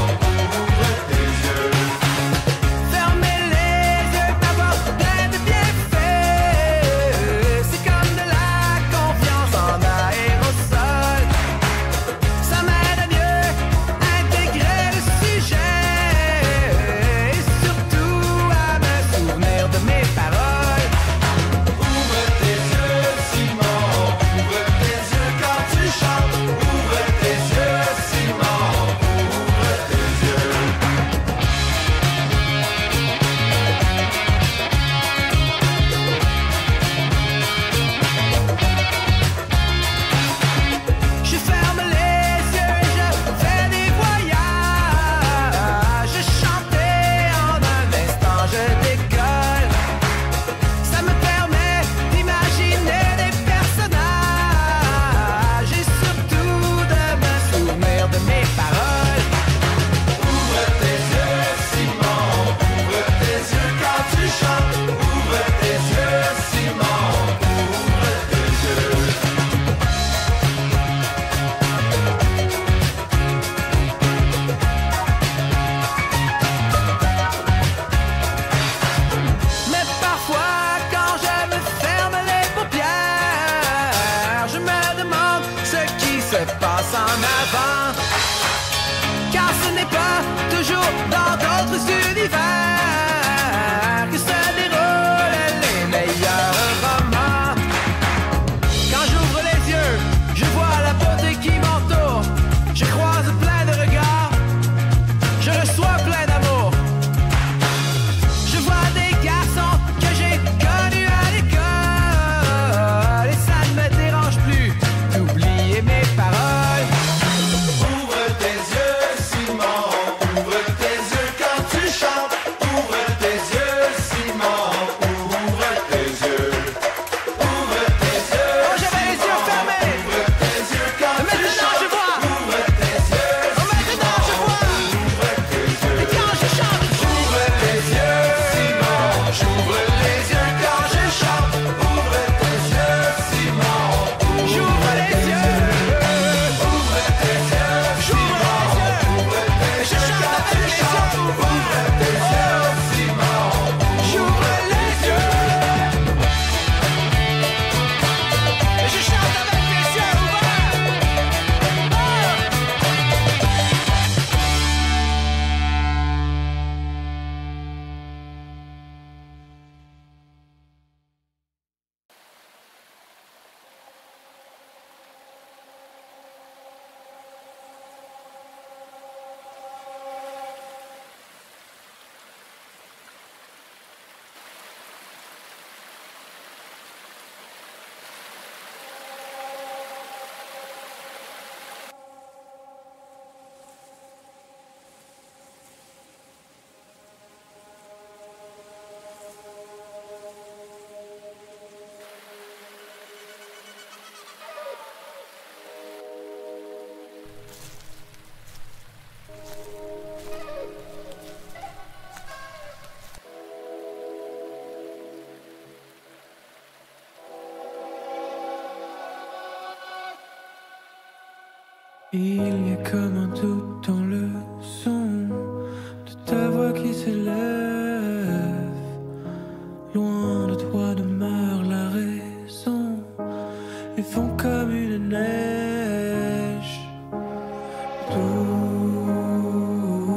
Il y a comme un doute dans le son de ta voix qui s'élève. Loin de toi demeure la raison et fond comme une neige.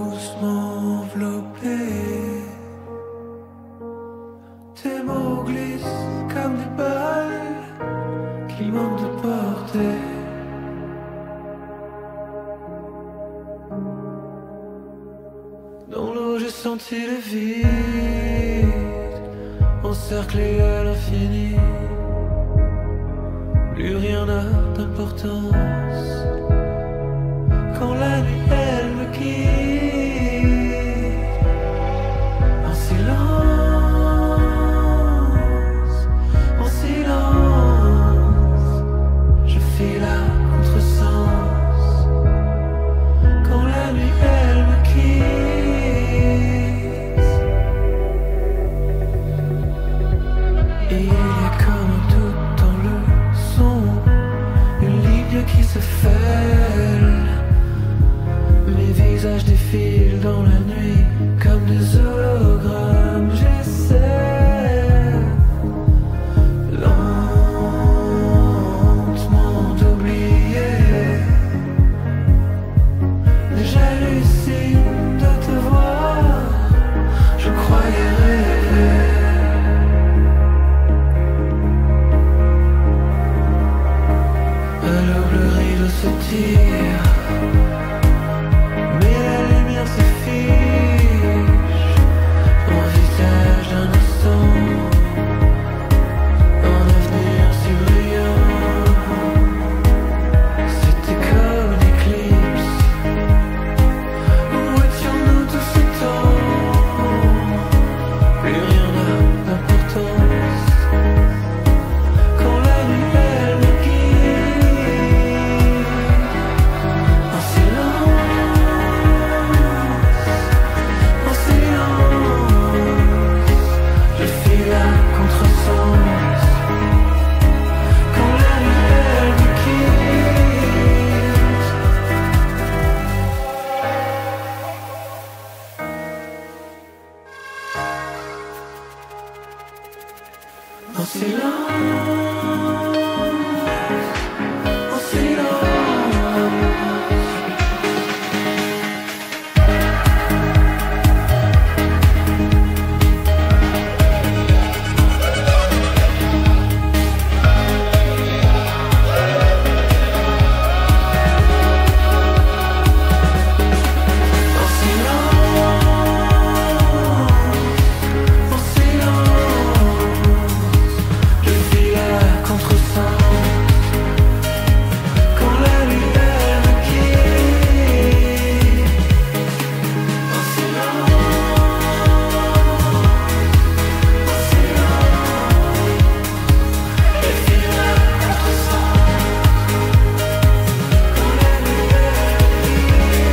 Doucement enveloppé, tes mots glissent comme des balles qui manquent de portée. Dans l'eau j'ai senti le vide, encerclé à l'infini. Plus rien n'a d'importance quand la nuit elle me quitte. En silence, je file à contresens quand la nuit elle me quitte. Et il y a comme un doute dans le son, une ligne qui se fêle. Mes visages défilent dans la nuit comme des hologrammes. J'essaie lentement d'oublier, mais j'hallucine de te voir. Je croyais rêver. Alors le rideau se tire, mais la lumière se fiche. Envisage d'un instant un avenir si brillant. C'était comme une éclipse. Où étions-nous tout ce temps? Plus rien n'a d'importance quand la nuit elle me quitte. En silence, je file à contresens quand la nuit elle me quitte. En silence. Je file à contresens quand la nuit elle me quitte. En silence, je file à contresens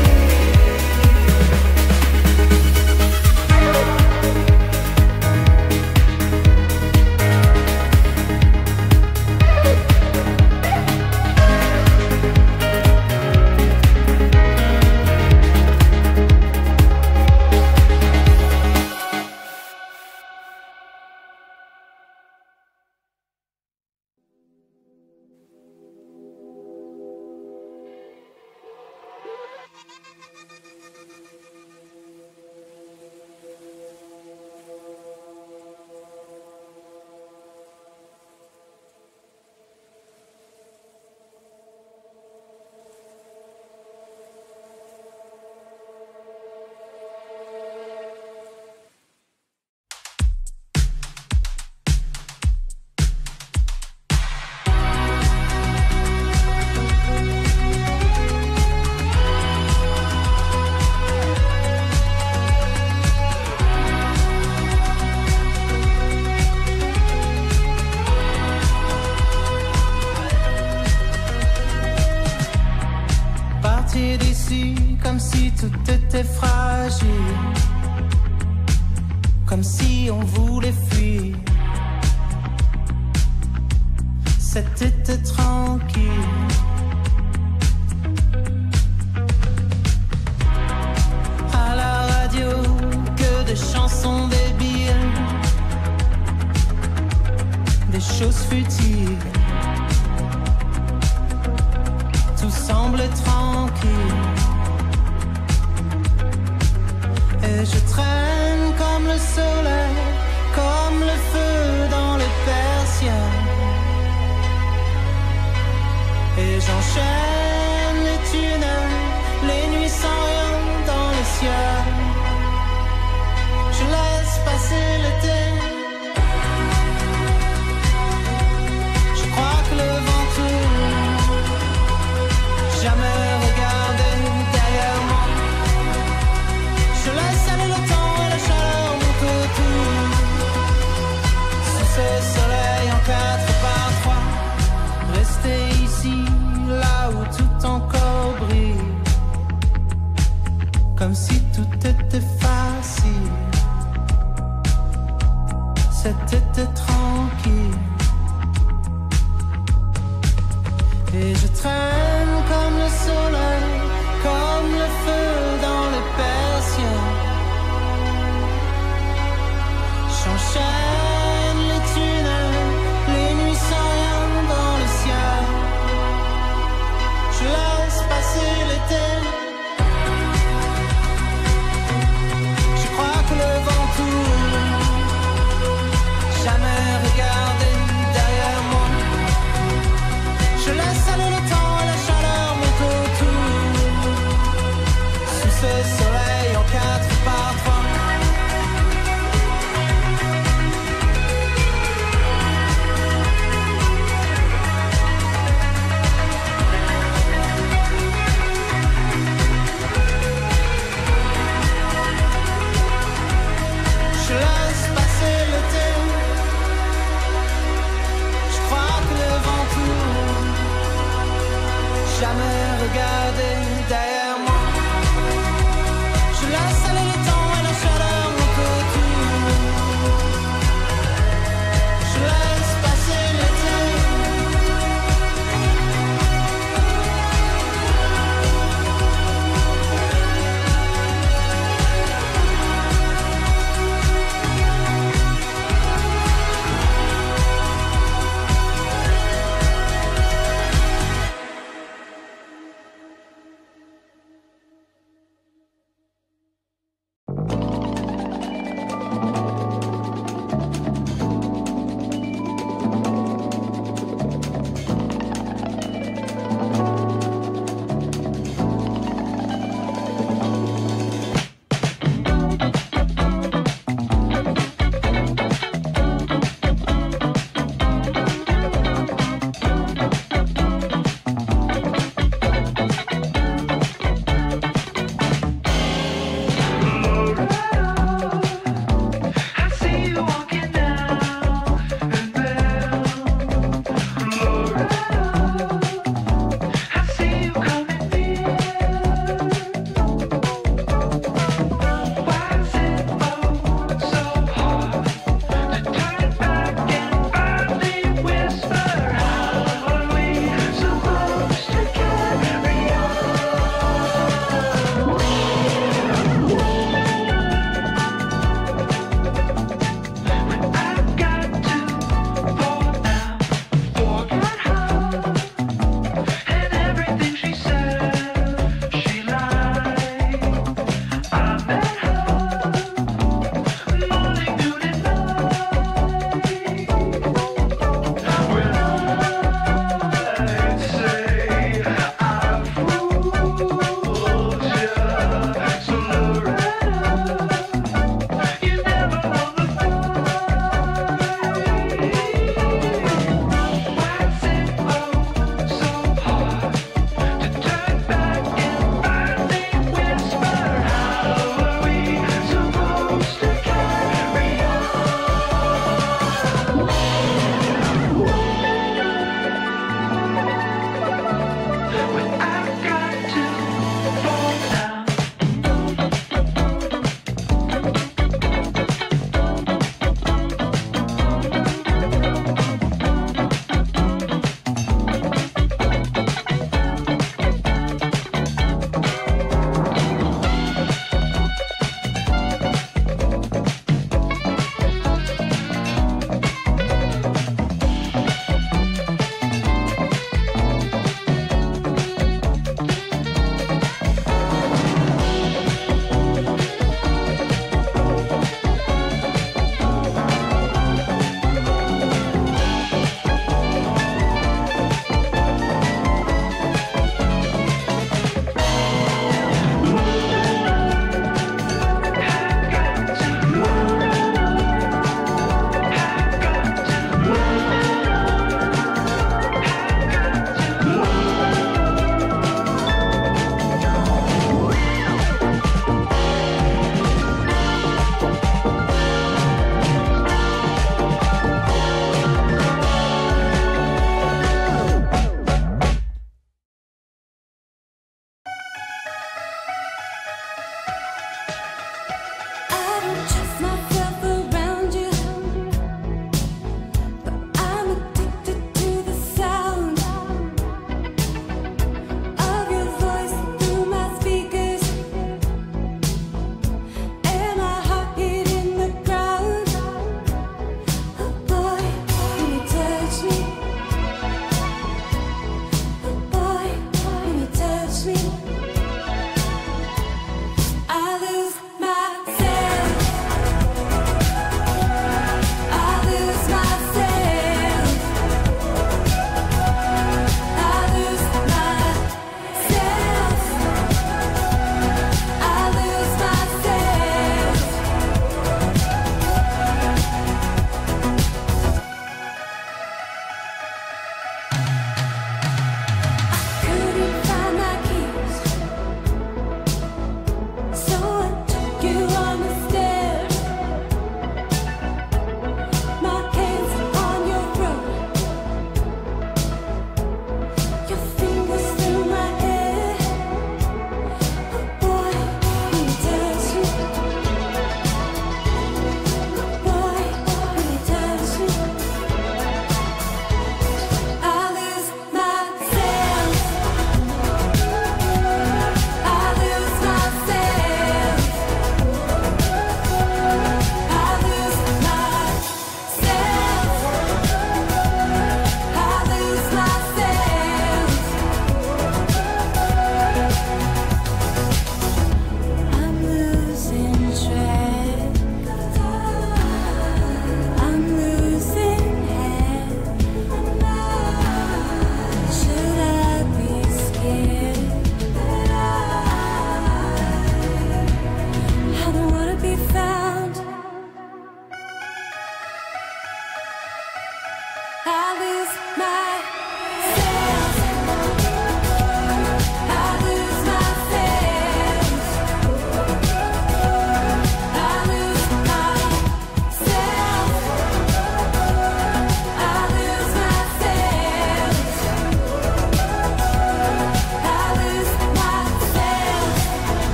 quand la nuit elle partir d'ici comme si tout était fragile, comme si on voulait fuir. C'était tranquille. choses futiles. Tout semble tranquille. Et je traîne comme le soleil, comme le feu dans les persiennes. Et j'enchaîne les tunnels, les nuits sans rien dans le ciel. Je laisse passer l'été. Je crois que le vent tourne. Jamais regardé derrière moi. Je laisse aller le temps et la chaleur monte autour. Sous ce soleil en 4x3. Rester ici, là où tout encore brille. Comme si tout était facile. C'était tranquille. Et je traîne comme le soleil, comme le feu dans les persiennes. J'enchaîne les tunnels, les nuits sans rien dans le ciel. Je laisse passer l'été. Je crois que le vent tourne. Jamais regarder derrière moi. Je laisse aller le temps et la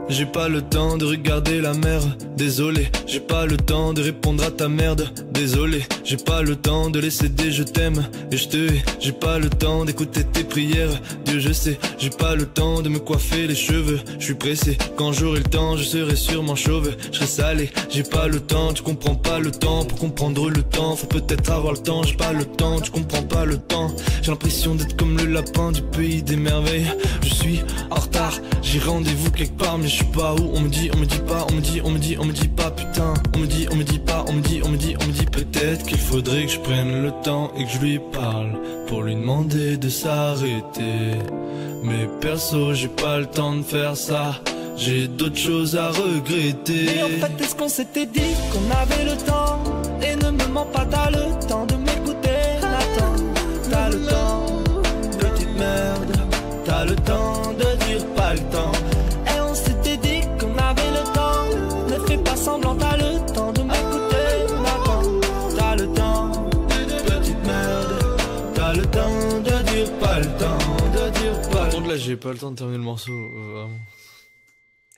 J'ai pas le temps de regarder la mer, désolé. J'ai pas le temps de répondre à ta merde, désolé. J'ai pas le temps de laisser des je t'aime et je te hais. J'ai pas le temps d'écouter tes prières, Dieu je sais. J'ai pas le temps de me coiffer les cheveux, je suis pressé. Quand j'aurai le temps je serai sûrement chauve, je serai salé. J'ai pas le temps, tu comprends pas le temps. Pour comprendre le temps, faut peut-être avoir le temps. J'ai pas le temps, tu comprends pas le temps. J'ai l'impression d'être comme le lapin du pays des merveilles. Je suis en retard, j'ai rendez-vous quelque part mais je suis pas où. On me dit pas, on me dit pas putain. On me dit pas, on me dit peut-être qu'il faudrait que je prenne le temps et que je lui parle pour lui demander de s'arrêter. Mais perso j'ai pas le temps de faire ça, j'ai d'autres choses à regretter. Mais en fait est-ce qu'on s'était dit qu'on avait le temps? Et ne me mens pas, t'as le temps de m'écouter. Attends, t'as le temps, petite merde. T'as le temps de dire pas le temps. Et on s'était dit qu'on avait le temps. Ne fais pas semblant, t'as le temps de m'écouter. Attends, t'as le temps, petite merde. T'as le temps de dire pas le temps, de dire pas le temps. Donc là j'ai pas le temps de terminer le morceau, vraiment.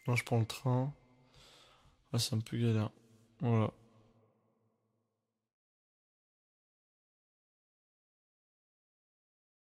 Là je prends le train. Là c'est un peu galère. Voilà.